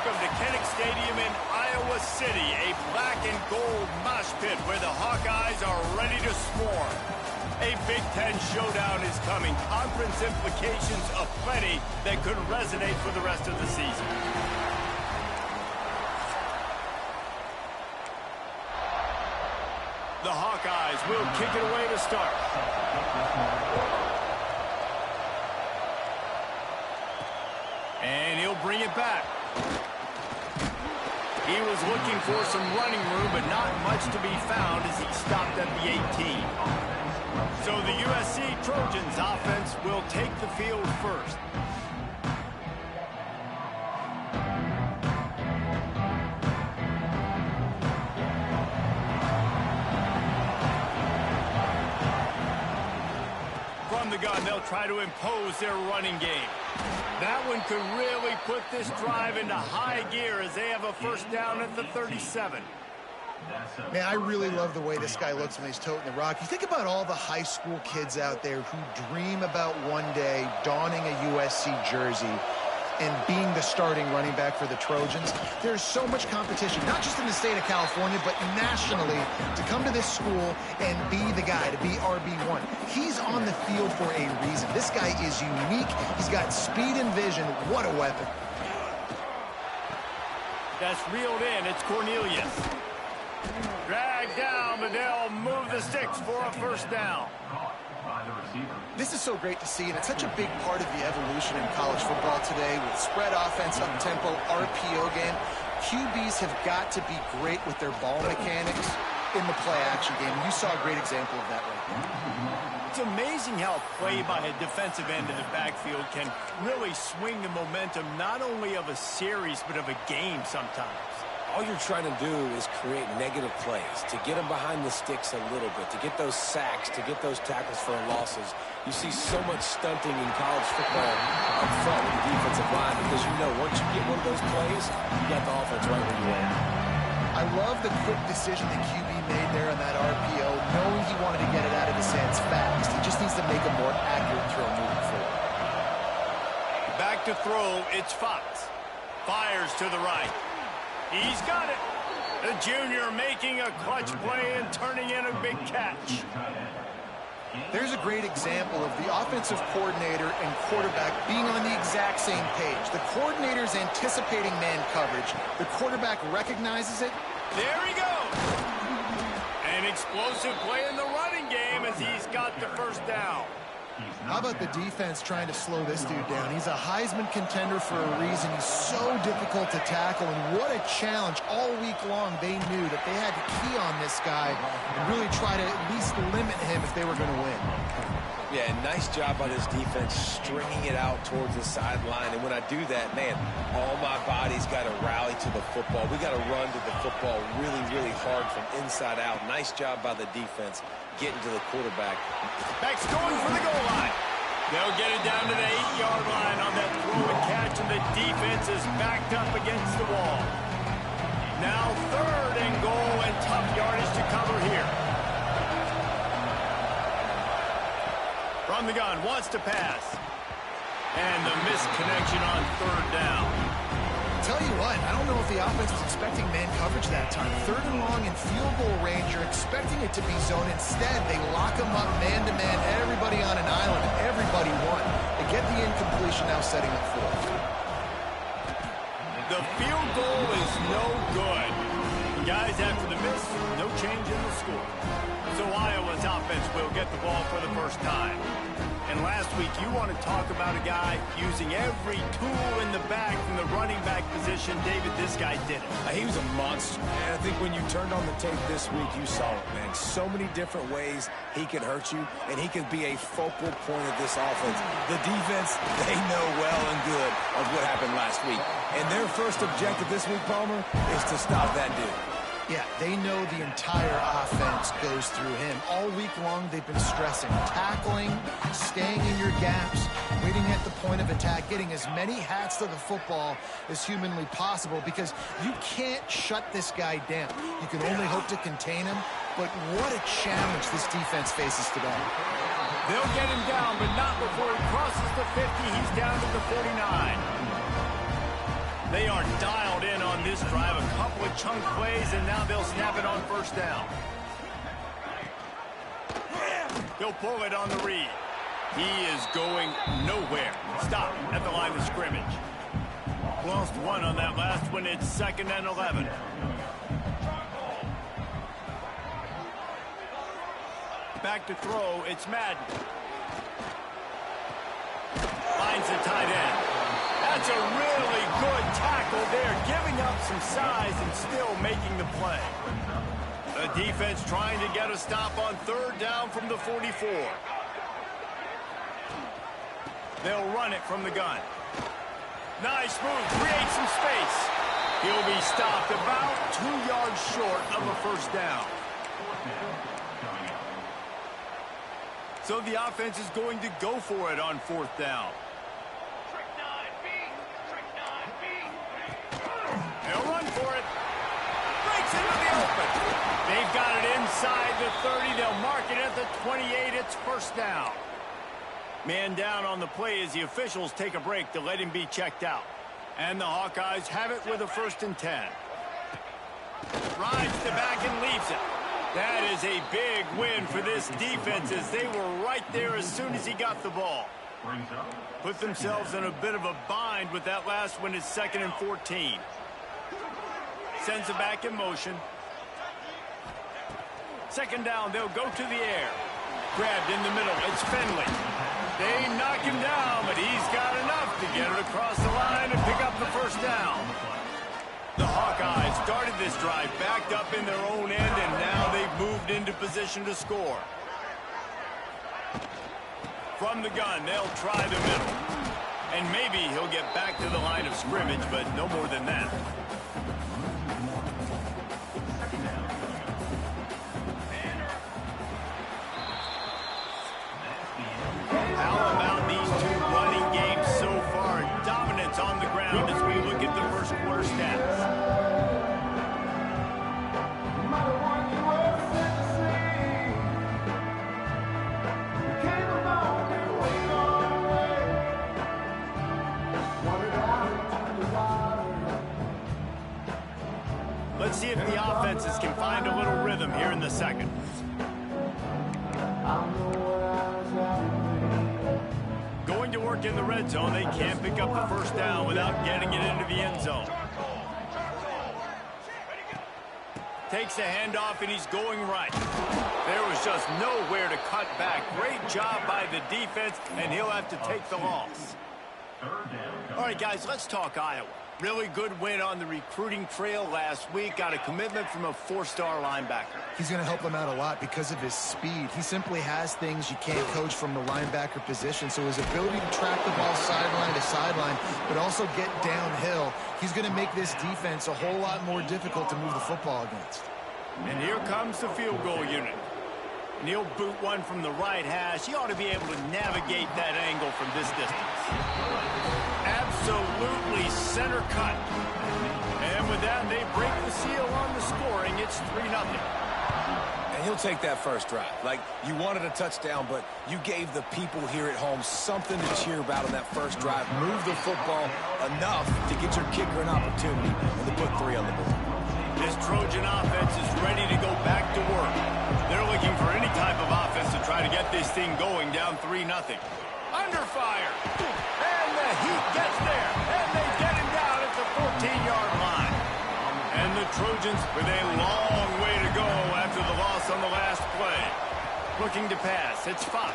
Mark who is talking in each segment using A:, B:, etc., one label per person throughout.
A: Welcome to Kinnick Stadium in Iowa City, a black and gold mosh pit where the Hawkeyes are ready to swarm. A Big Ten showdown is coming. Conference implications aplenty that could resonate for the rest of the season. The Hawkeyes will kick it away to start. And he'll bring it back. He was looking for some running room, but not much to be found as he stopped at the 18. So the USC Trojans offense will take the field first. From the gun, they'll try to impose their running game. That one could really put this drive into high gear as they have a first down at the 37.
B: Man, I really love the way this guy looks when he's toting the rock. You think about all the high school kids out there who dream about one day donning a USC jersey and being the starting running back for the Trojans. There's so much competition, not just in the state of California, but nationally, to come to this school and be the guy, to be RB1. He's on the field for a reason. This guy is unique. He's got speed and vision. What a weapon.
A: That's reeled in. It's Cornelius. Dragged down, but they'll move the sticks for a first down.
B: This is so great to see, and it's such a big part of the evolution in college football today with spread offense, up-tempo, RPO game. QBs have got to be great with their ball mechanics in the play-action game. You saw a great example of that right there.
A: It's amazing how play by a defensive end in the backfield can really swing the momentum not only of a series, but of a game sometimes.
C: All you're trying to do is create negative plays, to get them behind the sticks a little bit, to get those sacks, to get those tackles for losses. You see so much stunting in college football up front with the defensive line because you know once you get one of those plays, you got the offense right where you want.
B: I love the quick decision the QB made there on that RPO, knowing he wanted to get it out of his hands fast. He just needs to make a more accurate throw moving forward.
A: Back to throw, it's Fox. Fires to the right. He's got it. The junior making a clutch play and turning in a big catch.
B: There's a great example of the offensive coordinator and quarterback being on the exact same page. The coordinator's anticipating man coverage. The quarterback recognizes it.
A: There he goes. An explosive play in the running game as he's got the first down.
B: How about the defense trying to slow this dude down? He's a Heisman contender for a reason. He's so difficult to tackle, and what a challenge. All week long, they knew that they had to key on this guy and really try to at least limit him if they were going to win.
C: Yeah, nice job by this defense stringing it out towards the sideline. And when I do that, man, all my body's got to rally to the football. We got to run to the football really, really hard from inside out. Nice job by the defense getting to the quarterback.
A: Back's going for the goal line. They'll get it down to the 8-yard line on that throw and catch, and the defense is backed up against the wall. Now 3rd and goal, and tough yardage to cover here. From the gun, wants to pass. And the missed connection on 3rd down.
B: Tell you what, I don't know if the offense was expecting man coverage that time. 3rd and long in field goal range, you're expecting it to be zone. Instead, they lock them up man-to-man, everybody on an island, and everybody won. They get the incompletion, now setting up 4th.
A: The field goal is no good. Guys, after the miss, no change in the score. So Iowa's offense will get the ball for the first time. And last week, you want to talk about a guy using every tool in the bag from the running back position. David, this guy did it.
C: He was a monster, man. I think when you turned on the tape this week, you saw it, man. So many different ways he could hurt you, and he could be a focal point of this offense. The defense, they know well and good of what happened last week. And their first objective this week, Palmer, is to stop that dude.
B: Yeah, they know the entire offense goes through him. All week long, they've been stressing tackling, staying in your gaps, waiting at the point of attack, getting as many hats to the football as humanly possible because you can't shut this guy down. You can only hope to contain him, but what a challenge this defense faces today.
A: They'll get him down, but not before he crosses the 50. He's down to the 49. They are dialed in on this drive. A couple of chunk plays, and now they'll snap it on first down. He'll pull it on the read. He is going nowhere. Stop at the line of scrimmage. Lost one on that last one. It's 2nd and 11. Back to throw. It's Madden. Finds the tight end. That's a really good tackle there, giving up some size and still making the play. The defense trying to get a stop on 3rd down from the 44. They'll run it from the gun. Nice move, creates some space. He'll be stopped about 2 yards short of a first down. So the offense is going to go for it on 4th down. They'll run for it. Breaks into the open. They've got it inside the 30. They'll mark it at the 28. It's first down. Man down on the play as the officials take a break to let him be checked out. And the Hawkeyes have it with a 1st and 10. Rides the back and leaves it. That is a big win for this defense as they were right there as soon as he got the ball. Put themselves in a bit of a bind with that last one. It's 2nd and 14. Sends it back in motion. 2nd down, they'll go to the air. Grabbed in the middle, it's Finley. They knock him down, but he's got enough to get it across the line and pick up the first down. The Hawkeyes started this drive backed up in their own end, and now they've moved into position to score. From the gun, they'll try the middle. And maybe he'll get back to the line of scrimmage, but no more than that. How about these 2 running games so far? Dominance on the ground as we look at the first quarter stats. Let's see if the offenses can find a little rhythm here in the second. Going to work in the red zone. They can't pick up the first down without getting it into the end zone. Takes the handoff, and he's going right. There was just nowhere to cut back. Great job by the defense, and he'll have to take the loss. All right, guys, let's talk Iowa. Really good win on the recruiting trail last week. Got a commitment from a 4-star linebacker.
B: He's going to help them out a lot because of his speed. He simply has things you can't coach from the linebacker position. So his ability to track the ball sideline to sideline, but also get downhill, he's going to make this defense a whole lot more difficult to move the football against.
A: And here comes the field goal unit. And he'll boot one from the right hash. He ought to be able to navigate that angle from this distance. Absolutely center cut. And with that, they break the seal on the scoring. It's 3-0.
C: And he'll take that first drive. Like, you wanted a touchdown, but you gave the people here at home something to cheer about on that first drive. Move the football enough to get your kicker an opportunity and to put 3 on the board.
A: This Trojan offense is ready to go back to work. They're looking for any type of offense to try to get this thing going, down 3-0. Under fire. And the Heat gets there. And they get him down at the 14-yard line. And the Trojans with a long way to go after the loss on the last play. Looking to pass. It's Fox.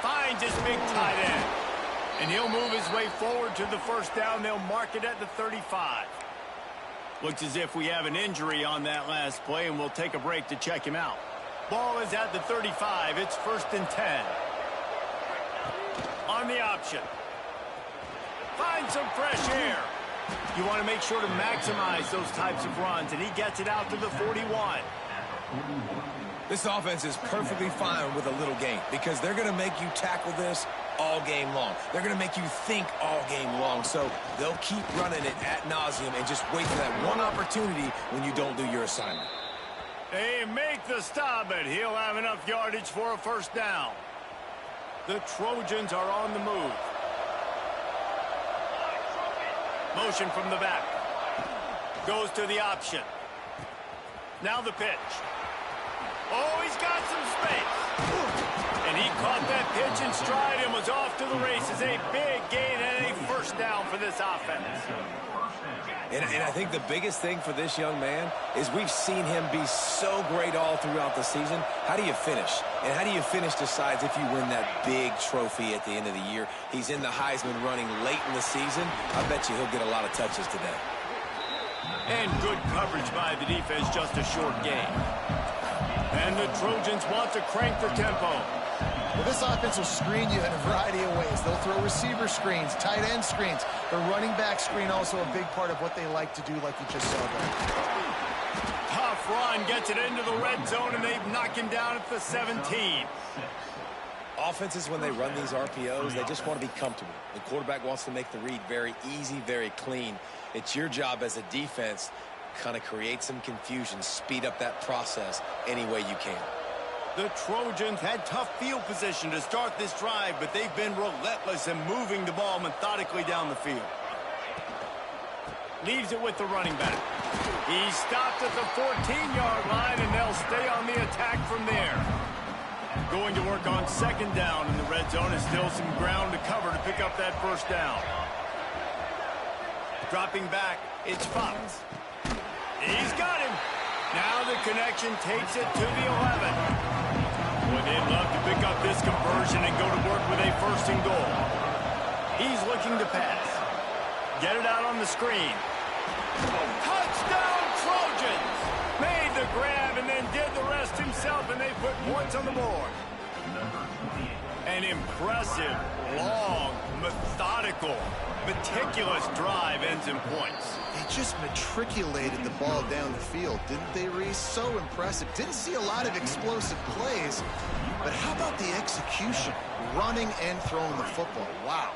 A: Finds his big tight end. And he'll move his way forward to the first down. They'll mark it at the 35. Looks as if we have an injury on that last play, and we'll take a break to check him out. Ball is at the 35. It's 1st and 10. On the option. Find some fresh air. You want to make sure to maximize those types of runs, and he gets it out to the 41.
C: This offense is perfectly fine with a little game because they're going to make you tackle this all game long. They're going to make you think all game long. So they'll keep running it ad nauseum and just wait for that one opportunity when you don't do your assignment.
A: They make the stop, but he'll have enough yardage for a first down. The Trojans are on the move. Motion from the back. Goes to the option. Now the pitch. Oh, he's got some space. And he caught that pitch in stride and was off to the races. A big gain and a first down for this offense.
C: And I think the biggest thing for this young man is we've seen him be so great all throughout the season. How do you finish? And how do you finish decides if you win that big trophy at the end of the year. He's in the Heisman running late in the season. I bet you he'll get a lot of touches today.
A: And good coverage by the defense, just a short gain. And the Trojans want to crank the tempo.
B: Well, this offense will screen you in a variety of ways. They'll throw receiver screens, tight end screens. The running back screen also a big part of what they like to do, like you just saw there.
A: Tough run, gets it into the red zone, and they've knocked him down at the 17.
C: Offenses, when they run these RPOs, they just want to be comfortable. The quarterback wants to make the read very easy, very clean. It's your job as a defense to kind of create some confusion, speed up that process any way you can.
A: The Trojans had tough field position to start this drive, but they've been relentless in moving the ball methodically down the field. Leaves it with the running back. He stopped at the 14-yard line, and they'll stay on the attack from there. Going to work on second down in the red zone, and still some ground to cover to pick up that first down. Dropping back, it's Fox. He's got him. Now the connection takes it to the 11. Boy, they'd love to pick up this conversion and go to work with a first and goal. He's looking to pass. Get it out on the screen. Touchdown, Trojans! Made the grab and then did the rest himself, and they put points on the board. An impressive, long, methodical, meticulous drive ends in points.
B: They just matriculated the ball down the field, didn't they, Reese? So impressive. Didn't see a lot of explosive plays, but how about the execution? Running and throwing the football. Wow.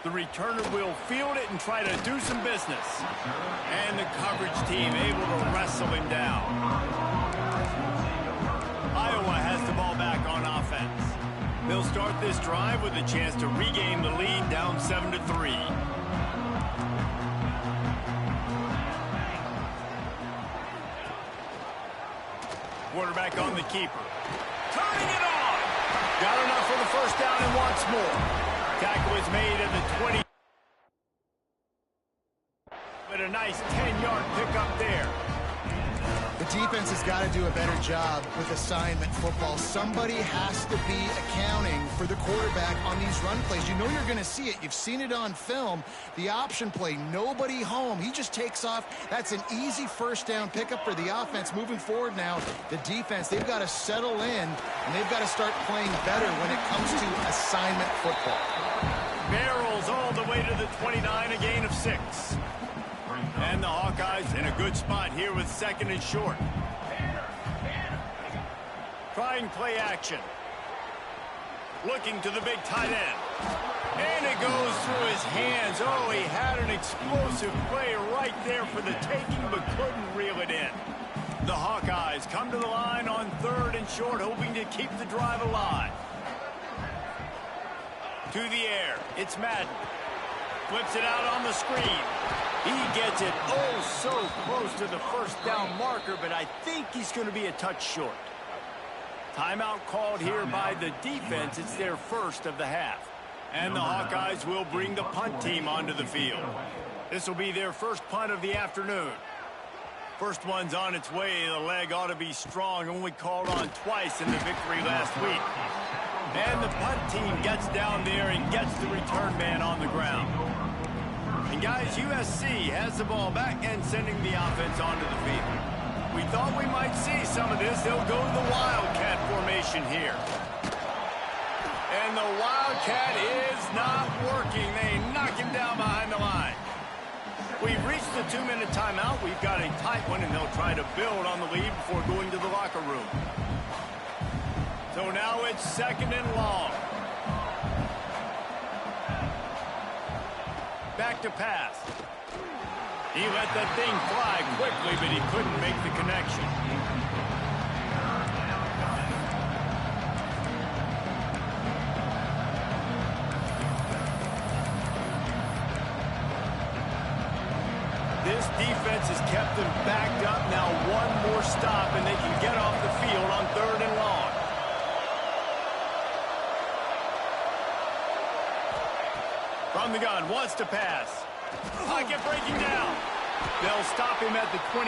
A: The returner will field it and try to do some business. And the coverage team able to wrestle him down. Iowa has the ball back on offense. They'll start this drive with a chance to regain the lead down 7-3. Quarterback on the keeper. Turning it on! Got enough for the first down and wants more. Tackle is made at the 20. But a nice 10-yard pickup there.
B: The defense has got to do a better job with assignment football. Somebody has to be accounting for the quarterback on these run plays. You know you're going to see it. You've seen it on film. The option play, nobody home. He just takes off. That's an easy first down pickup for the offense. Moving forward now, the defense, they've got to settle in, and they've got to start playing better when it comes to assignment football.
A: Barrels all the way to the 29, a gain of 6. And the Hawkeyes in a good spot here with second and short. Trying play action. Looking to the big tight end. And it goes through his hands. Oh, he had an explosive play right there for the taking, but couldn't reel it in. The Hawkeyes come to the line on third and short, hoping to keep the drive alive. To the air, it's Madden. Flips it out on the screen. He gets it oh so close to the first down marker, but I think he's going to be a touch short. Timeout called here by the defense. It's their first of the half. And the Hawkeyes will bring the punt team onto the field. This will be their first punt of the afternoon. First one's on its way. The leg ought to be strong. Only called on twice in the victory last week. And the punt team gets down there and gets the return man on the ground. And guys, USC has the ball back and sending the offense onto the field. We thought we might see some of this. They'll go to the Wildcat formation here. And the Wildcat is not working. They knock him down behind the line. We've reached the 2-minute timeout. We've got a tight one, and they'll try to build on the lead before going to the locker room. So now it's second and long. Back to pass. He let that thing fly quickly, but he couldn't make the connection. This defense has kept them backed up. Now one more stop, and they can get off the field on 3rd and long. From the gun, wants to pass. Pocket breaking down. They'll stop him at the 24,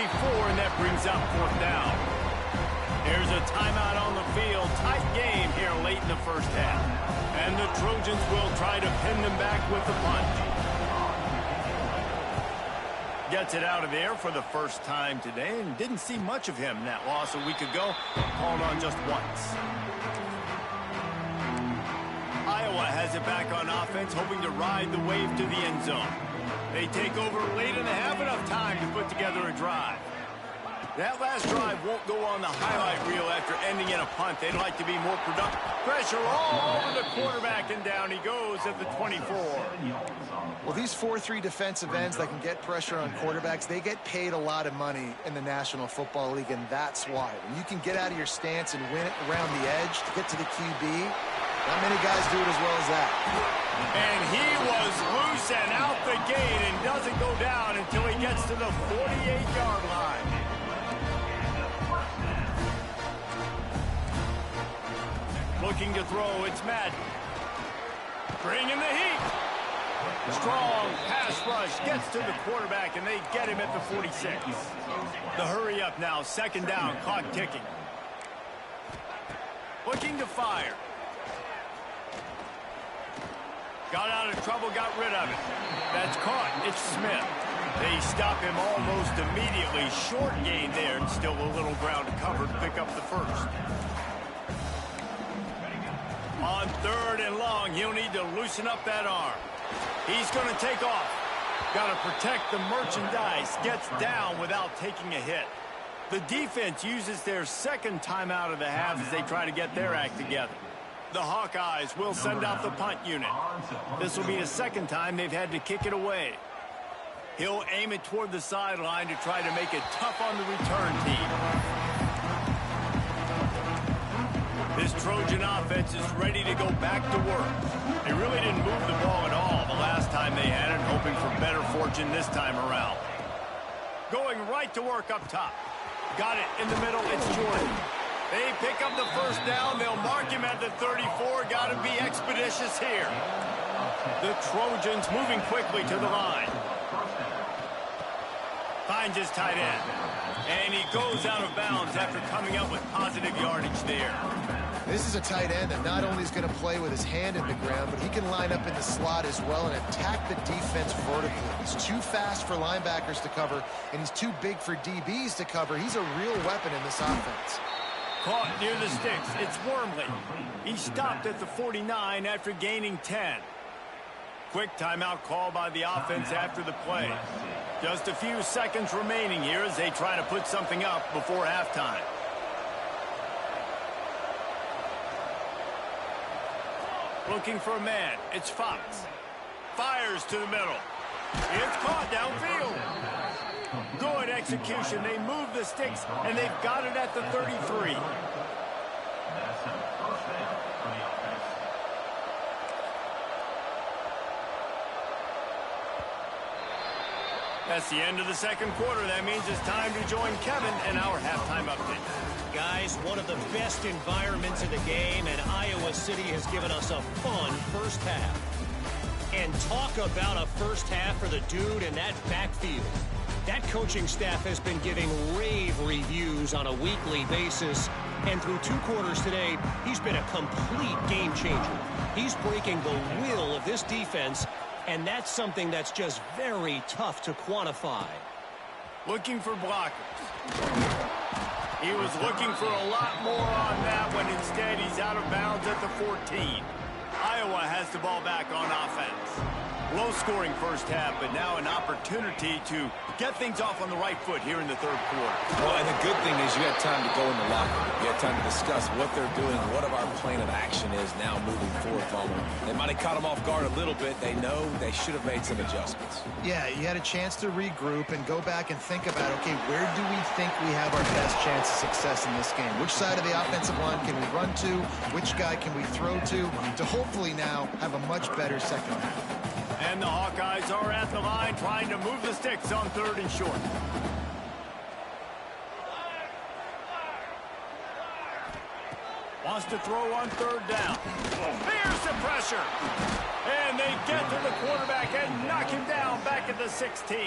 A: and that brings up 4th down. There's a timeout on the field. Tight game here late in the first half. And the Trojans will try to pin them back with the punt. Gets it out of there for the first time today, and didn't see much of him in that loss a week ago. Called on just once. Iowa has it back on offense, hoping to ride the wave to the end zone. They take over late and they have enough time to put together a drive. That last drive won't go on the highlight reel after ending in a punt. They'd like to be more productive. Pressure all over the quarterback, and down he goes at the 24.
B: Well, these 4-3 defensive ends that can get pressure on quarterbacks, they get paid a lot of money in the National Football League, and that's why. When you can get out of your stance and win it around the edge to get to the QB, not many guys do it as well as that.
A: And he was loose and out the gate and doesn't go down until he gets to the 48-yard line. Looking to throw, it's Madden. Bringing the heat. Strong pass rush gets to the quarterback, and they get him at the 46. The hurry up now, 2nd down, clock ticking. Looking to fire. Got out of trouble, got rid of it. That's caught. It's Smith. They stop him almost immediately. Short gain there, and still a little ground to cover to pick up the first. On 3rd and long, he'll need to loosen up that arm. He's going to take off. Got to protect the merchandise. Gets down without taking a hit. The defense uses their 2nd timeout of the half as they try to get their act together. The Hawkeyes will send out the punt unit. This will be the 2nd time they've had to kick it away. He'll aim it toward the sideline to try to make it tough on the return team. This Trojan offense is ready to go back to work. They really didn't move the ball at all the last time they had it, hoping for better fortune this time around. Going right to work up top. Got it in the middle, it's Jordan. They pick up the 1st down. They'll mark him at the 34. Got to be expeditious here. The Trojans moving quickly to the line. Finds his tight end. And he goes out of bounds after coming up with positive yardage there.
B: This is a tight end that not only is going to play with his hand in the ground, but he can line up in the slot as well and attack the defense vertically. He's too fast for linebackers to cover, and he's too big for DBs to cover. He's a real weapon in this offense.
A: Caught near the sticks. It's Wormley. He stopped at the 49 after gaining 10. Quick timeout call by the offense after the play. Just a few seconds remaining here as they try to put something up before halftime. Looking for a man. It's Fox. Fires to the middle. It's caught downfield. Good execution. They move the sticks, and they've got it at the 33. That's the end of the 2nd quarter. That means it's time to join Kevin in our halftime update.
D: Guys, one of the best environments in the game, and Iowa City has given us a fun first half. And talk about a first half for the dude in that backfield. That coaching staff has been giving rave reviews on a weekly basis. And through 2 quarters today, he's been a complete game changer. He's breaking the will of this defense, and that's something that's just very tough to quantify.
A: Looking for blockers. He was looking for a lot more on that when instead he's out of bounds at the 14. Iowa has the ball back on offense. Low-scoring first half, but now an opportunity to get things off on the right foot here in the 3rd quarter.
C: Well, and the good thing is you had time to go in the locker room. You had time to discuss what they're doing, what our plan of action is now moving forward from them. They might have caught them off guard a little bit. They know they should have made some adjustments.
B: Yeah, you had a chance to regroup and go back and think about, okay, where do we think we have our best chance of success in this game? Which side of the offensive line can we run to? Which guy can we throw to hopefully now have a much better second half?
A: And the Hawkeyes are at the line trying to move the sticks on 3rd and short. Wants to throw on 3rd down. Here's the pressure. And they get to the quarterback and knock him down back at the 16.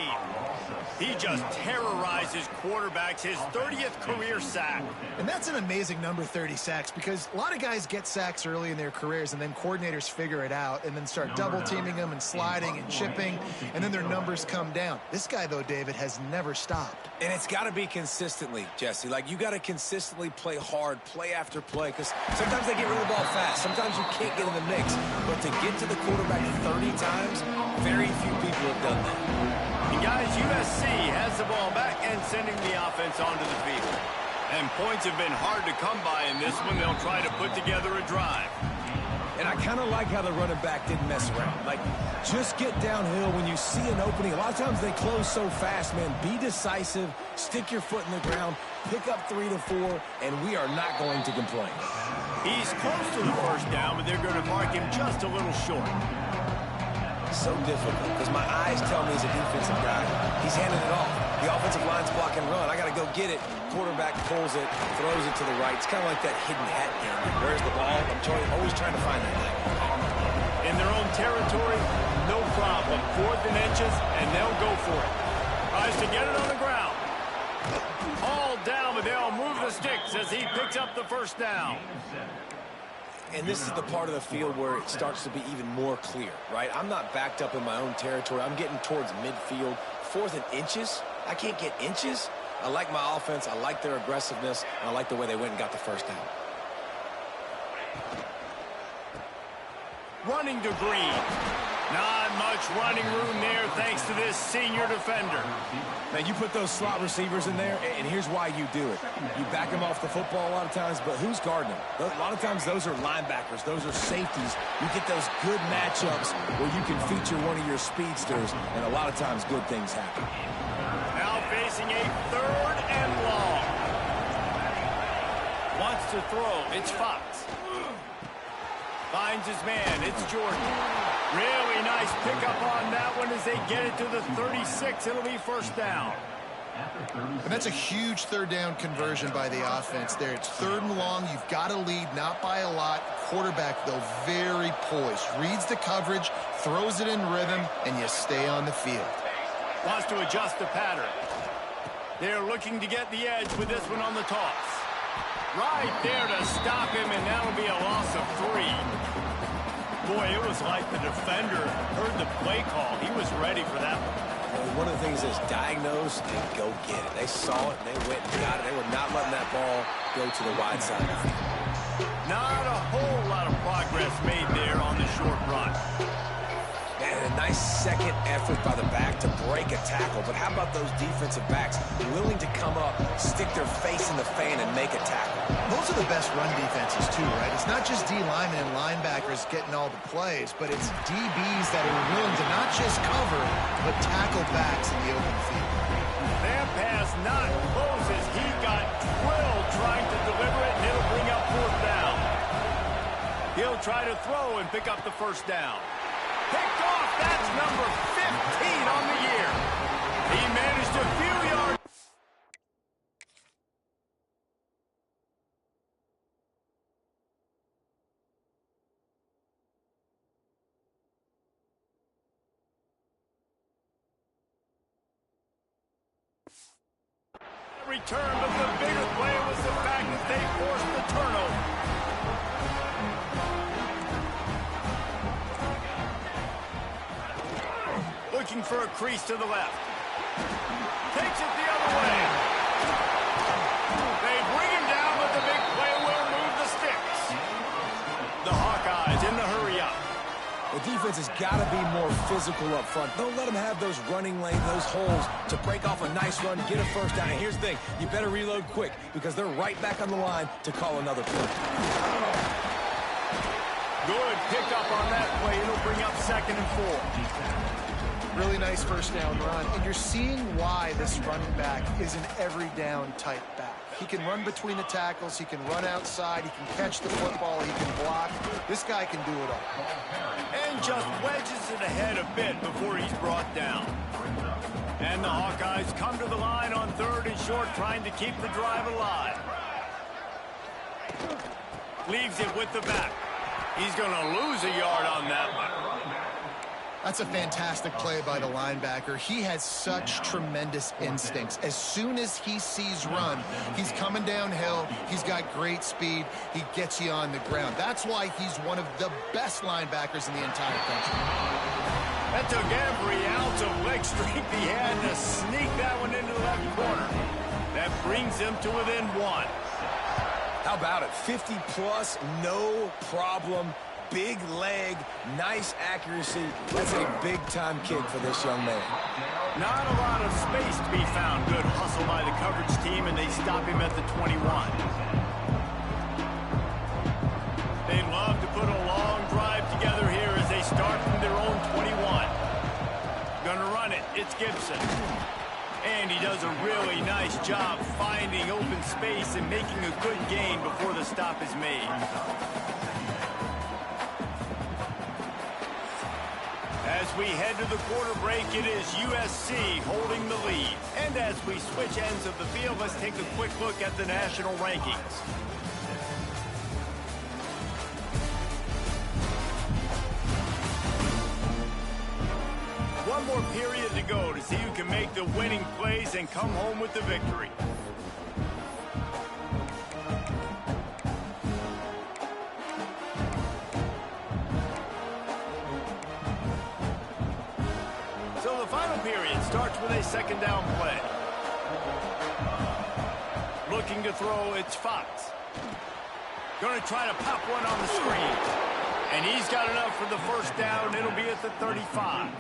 A: He just terrorizes quarterbacks, his 30th career sack.
B: And that's an amazing number, 30 sacks, because a lot of guys get sacks early in their careers, and then coordinators figure it out and then start double-teaming them and sliding and chipping, and then their numbers come down. This guy, though, David, has never stopped.
C: And it's got to be consistently, Jesse. Like, you got to consistently play hard, play after play, because sometimes they get rid of the ball fast. Sometimes you can't get in the mix. But to get to the quarterback 30 times, very few people have done that.
A: And guys, USC has the ball back and sending the offense onto the field. And points have been hard to come by in this one. They'll try to put together a drive.
C: And I kind of like how the running back didn't mess around. Like, just get downhill when you see an opening. A lot of times they close so fast, man. Be decisive, stick your foot in the ground, pick up 3 to 4, and we are not going to complain.
A: He's close to the 1st down, but they're going to mark him just a little short.
C: So difficult, because my eyes tell me he's a defensive guy. He's handing it off. The offensive line's block and run. I got to go get it. Quarterback pulls it, throws it to the right. It's kind of like that hidden hat game. Where's the ball? I'm always trying to find that guy.
A: In their own territory, no problem. 4th and inches, and they'll go for it. Tries to get it on the ground. All down, but they'll move the sticks as he picks up the 1st down.
C: And this is the part of the field where it starts to be even more clear, right? I'm not backed up in my own territory. I'm getting towards midfield. 4th and inches. I can't get inches. I like my offense. I like their aggressiveness. And I like the way they went and got the 1st down.
A: Running to Green. Not much running room there thanks to this senior defender.
C: Man, you put those slot receivers in there, and here's why you do it. You back them off the football a lot of times, but who's guarding them? A lot of times those are linebackers. Those are safeties. You get those good matchups where you can feature one of your speedsters, and a lot of times good things happen.
A: Now facing a 3rd and long. Wants to throw. It's Fox. Finds his man. It's Jordan. Really nice pickup on that one as they get it to the 36. It'll be 1st down.
B: And that's a huge 3rd down conversion by the offense there. It's 3rd and long. You've got to lead, not by a lot. Quarterback, though, very poised. Reads the coverage, throws it in rhythm, and you stay on the field.
A: Wants to adjust the pattern. They're looking to get the edge with this one on the toss. Right there to stop him, and that'll be a loss of 3. Boy, it was like the defender heard the play call. He was ready for that one.
C: One of the things is diagnose and go get it. They saw it, and they went and got it. They were not letting that ball go to the wide side.
A: Not a whole lot of progress made there on the short run.
C: Man, a nice second effort by the back to break a tackle. But how about those defensive backs willing to come up, stick their face in the fan, and make a tackle?
B: Those are the best run defenses, too, right? It's not just D linemen and linebackers getting all the plays, but it's DBs that are willing to not just cover, but tackle backs in the open field.
A: That pass not closes. He got drilled trying to deliver it, and it'll bring up 4th down. He'll try to throw and pick up the 1st down. Picked off. That's number 15 on the year. He managed a few yards. Return, but the bigger play was the fact that they forced the turnover. Looking for a crease to the left. Takes it the other way. They bring him down, but the big play will move the sticks. The Hawkeyes in the hurry up.
C: The defense has got to be more physical up front. Don't let them have those running lanes, those holes to break off a nice run, get a 1st down. And here's the thing, you better reload quick because they're right back on the line to call another play.
A: Good pickup on that play. It'll bring up 2nd and 4.
B: Really nice first down run. And you're seeing why this running back is an every down type back. He can run between the tackles. He can run outside. He can catch the football. He can block. This guy can do it all.
A: And just wedges it ahead a bit before he's brought down. And the Hawkeyes come to the line on 3rd and short, trying to keep the drive alive. Leaves it with the back. He's going to lose a yard on that one.
B: That's a fantastic play by the linebacker. He has such tremendous instincts. As soon as he sees run, he's coming downhill. He's got great speed. He gets you on the ground. That's why he's one of the best linebackers in the entire country.
A: That took every ounce of leg strength he had to sneak that one into the left corner. That brings him to within 1.
C: How about it? 50 plus, no problem. Big leg, nice accuracy. That's a big-time kick for this young man.
A: Not a lot of space to be found. Good hustle by the coverage team, and they stop him at the 21. They love to put a long drive together here as they start from their own 21. Gonna run it. It's Gibson. And he does a really nice job finding open space and making a good gain before the stop is made. As we head to the quarter break, it is USC holding the lead. And as we switch ends of the field, let's take a quick look at the national rankings. One more period to go to see who can make the winning plays and come home with the victory. So the final period starts with a second down play. Looking to throw, it's Fox. Going to try to pop one on the screen. And he's got enough for the first down. It'll be at the 35.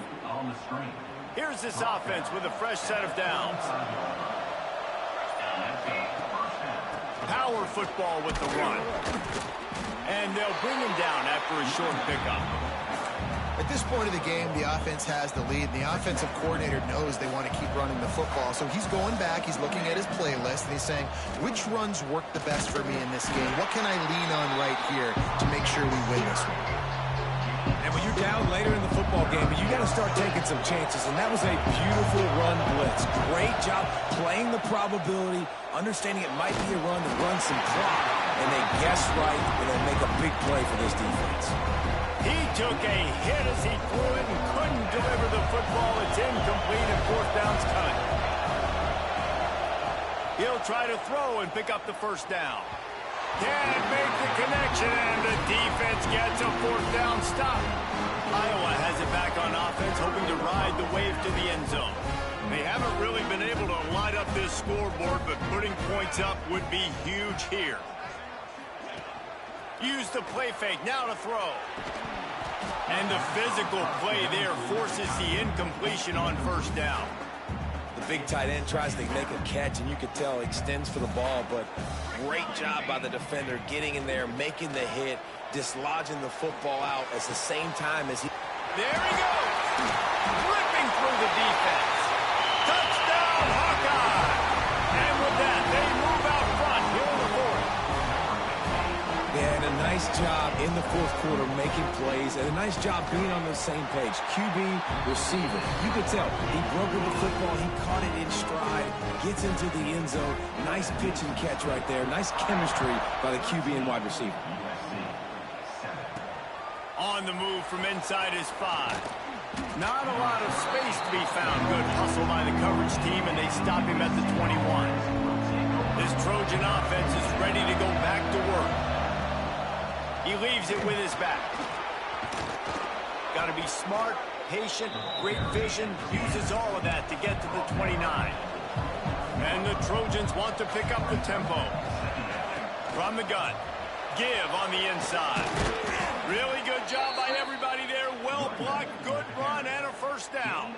A: Here's this offense with a fresh set of downs. Power football with the run. And they'll bring him down after a short pickup.
B: At this point of the game, the offense has the lead. And the offensive coordinator knows they want to keep running the football. So he's going back, he's looking at his playlist, and he's saying, which runs work the best for me in this game? What can I lean on right here to make sure we win this one?
C: And when you're down later in the football game, you got to start taking some chances. And that was a beautiful run blitz. Great job playing the probability, understanding it might be a run to run some clock. And they guessed right, and they make a big play for this defense.
A: He took a hit as he threw it and couldn't deliver the football. It's incomplete and fourth down's cut. He'll try to throw and pick up the first down. Can't make the connection, and the defense gets a fourth down stop. Iowa has it back on offense, hoping to ride the wave to the end zone. They haven't really been able to light up this scoreboard, but putting points up would be huge here. Use the play fake, now to throw. And the physical play there forces the incompletion on first down.
C: The big tight end tries to make a catch, and you could tell he extends for the ball, but great job by the defender getting in there, making the hit, dislodging the football out at the same time as he...
A: There he goes! Ripping through the defense. Touchdown, Hawkeye! And with that, they move out front here in the fourth.
C: And a nice job in the fourth quarter making plays, and a nice job being on the same page. QB, receiver. You could tell he broke with the football. He caught it in stride, gets into the end zone. Nice pitch and catch right there. Nice chemistry by the QB and wide receiver.
A: On the move from inside his 5. Not a lot of space to be found. Good hustle by the coverage team, and they stop him at the 21. This Trojan offense is ready to go back to work. He leaves it with his back. Got to be smart, patient, great vision. Uses all of that to get to the 29. And the Trojans want to pick up the tempo. From the gun. Give on the inside. Really good job by everybody there. Well blocked, good run, and a first down.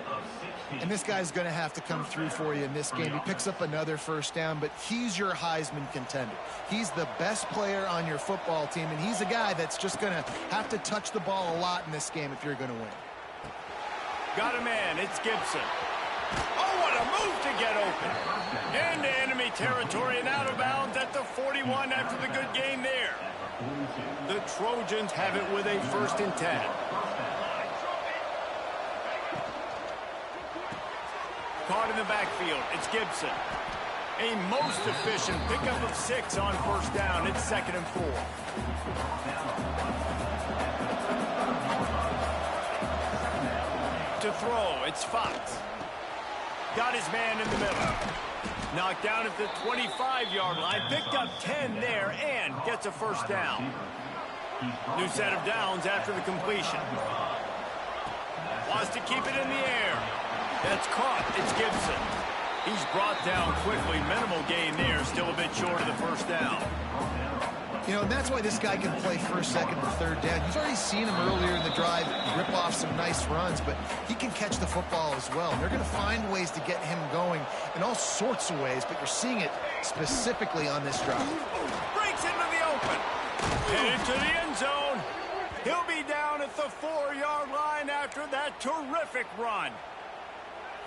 B: And this guy's going to have to come through for you in this game. He picks up another first down, but he's your Heisman contender. He's the best player on your football team, and he's a guy that's just going to have to touch the ball a lot in this game if you're going to win.
A: Got a man. It's Gibson. Oh, what a move to get open. Into enemy territory and out of bounds at the 41 after the good game there. The Trojans have it with a 1st and 10. Caught in the backfield. It's Gibson. A most efficient pickup of 6 on 1st down. It's 2nd and 4. To throw, it's Fox. Got his man in the middle. Knocked down at the 25-yard line. Picked up 10 there and gets a 1st down. New set of downs after the completion. Wants to keep it in the air. That's caught. It's Gibson. He's brought down quickly. Minimal gain there. Still a bit short of the 1st down.
B: You know, and that's why this guy can play 1st, 2nd, and 3rd down. You've already seen him earlier in the drive rip off some nice runs, but he can catch the football as well. And they're going to find ways to get him going in all sorts of ways, but you're seeing it specifically on this drive.
A: Breaks into the open. Headed to the end zone. He'll be down at the 4-yard line after that terrific run.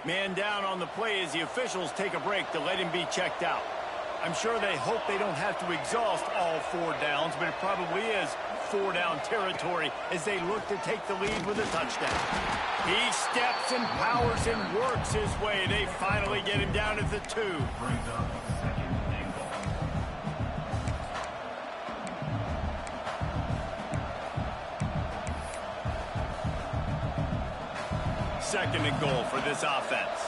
A: Man down on the play as the officials take a break to let him be checked out. I'm sure they hope they don't have to exhaust all 4 downs, but it probably is 4-down territory as they look to take the lead with a touchdown. He steps and powers and works his way. They finally get him down at the 2. Second and goal for this offense.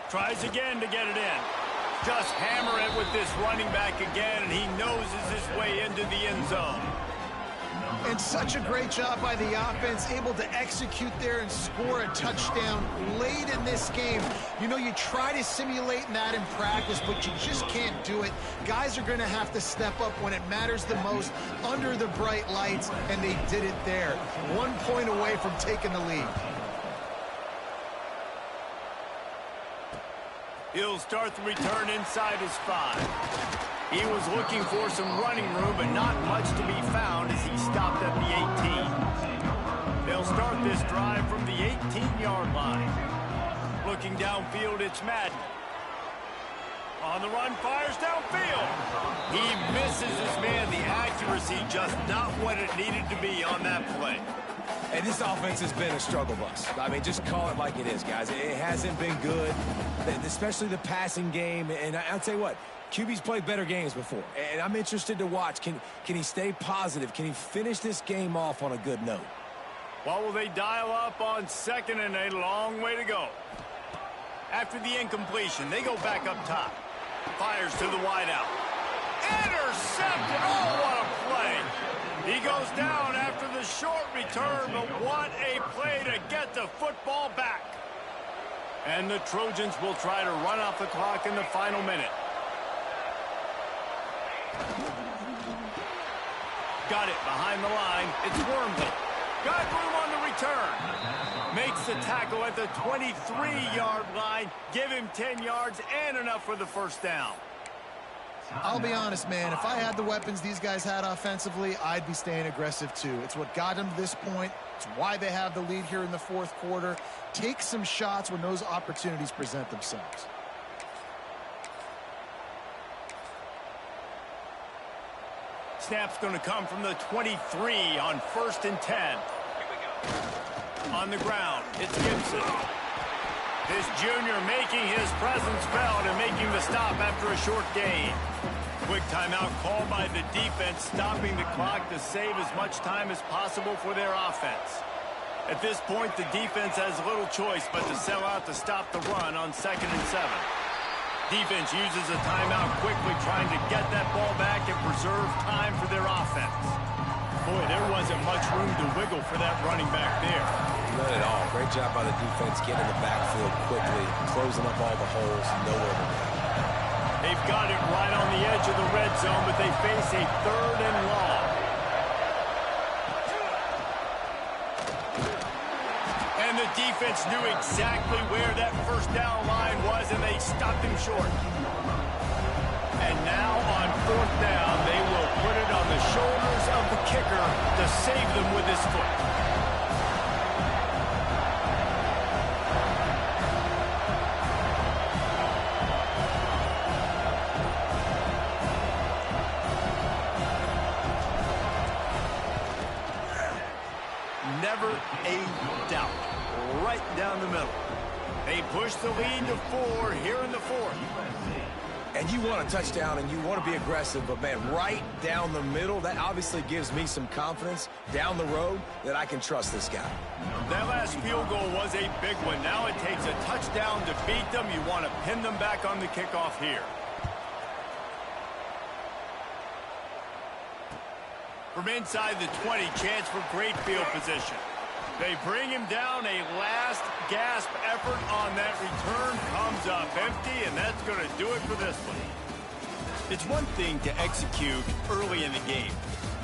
A: Tries again to get it in. Just hammer it with this running back again, and he noses his way into the end zone.
B: And such a great job by the offense, able to execute there and score a touchdown late in this game. You know, you try to simulate that in practice, but you just can't do it. Guys are going to have to step up when it matters the most under the bright lights, and they did it there. 1 point away from taking the lead.
A: He'll start the return inside his 5. He was looking for some running room, but not much to be found as he stopped at the 18. They'll start this drive from the 18-yard line. Looking downfield, it's Madden. On the run, fires downfield. He misses his man. The accuracy just not what it needed to be on that play.
C: And this offense has been a struggle bus. I mean, just call it like it is, guys. It hasn't been good, especially the passing game. And I'll tell you what, QB's played better games before. And I'm interested to watch. Can he stay positive? Can he finish this game off on a good note?
A: What will they dial up on 2nd and a long way to go? After the incompletion, they go back up top. Fires to the wideout. Intercepted! Oh, what a play! He goes down after the short return, but what a play to get the football back. And the Trojans will try to run off the clock in the final minute. Got it behind the line. It's Wormley. Got room on the return. Makes the tackle at the 23-yard line. Give him 10 yards and enough for the 1st down.
B: I'll be honest, man. If I had the weapons these guys had offensively, I'd be staying aggressive too. It's what got them to this point. It's why they have the lead here in the 4th quarter. Take some shots when those opportunities present themselves.
A: Snap's going to come from the 23 on 1st and 10. On the ground, it's Gibson. This junior making his presence felt and making the stop after a short gain. Quick timeout called by the defense, stopping the clock to save as much time as possible for their offense. At this point, the defense has little choice but to sell out to stop the run on 2nd and 7. Defense uses a timeout quickly, trying to get that ball back and preserve time for their offense. Boy, there wasn't much room to wiggle for that running back there.
C: Not at all. Great job by the defense getting the backfield quickly, closing up all the holes, nowhere to go.
A: They've got it right on the edge of the red zone, but they face a 3rd and long. And the defense knew exactly where that 1st down line was, and they stopped him short. And now on 4th down, they will put it shoulders of the kicker to save them with his foot. Never a doubt. Right down the middle. They push the lead to 4 here in the 4th.
C: And you want a touchdown and you want to be aggressive, but, man, right down the middle, that obviously gives me some confidence down the road that I can trust this guy.
A: That last field goal was a big one. Now it takes a touchdown to beat them. You want to pin them back on the kickoff here. From inside the 20, chance for great field position. They bring him down. A last gasp effort on that return comes up empty, and that's going to do it for this one. It's one thing to execute early in the game.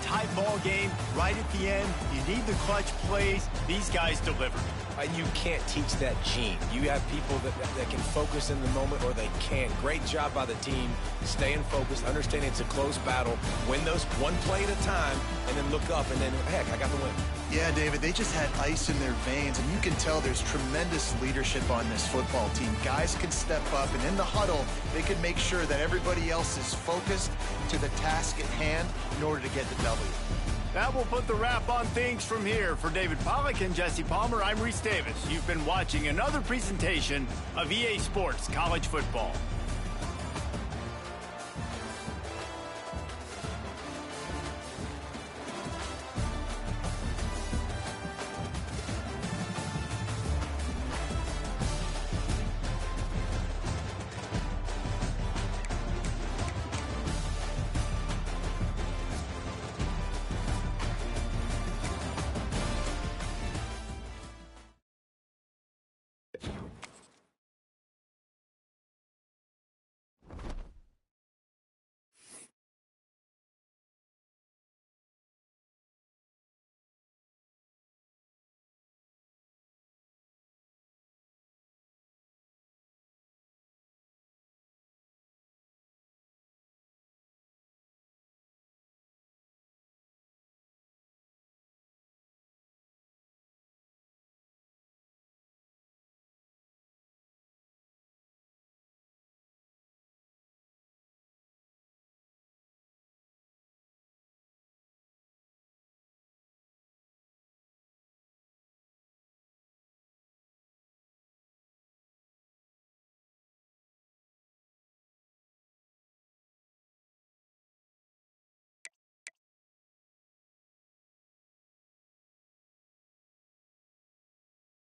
A: Tight ball game, right at the end. You need the clutch plays. These guys deliver.
C: And you can't teach that gene. You have people that can focus in the moment or they can't. Great job by the team, staying focused, understanding it's a close battle, win those one play at a time, and then look up, and then, heck, I got the win.
B: Yeah, David, they just had ice in their veins, and you can tell there's tremendous leadership on this football team. Guys can step up, and in the huddle, they can make sure that everybody else is focused to the task at hand in order to get the W.
A: That will put the wrap on things from here. For David Pollack and Jesse Palmer, I'm Reese Davis. You've been watching another presentation of EA Sports College Football.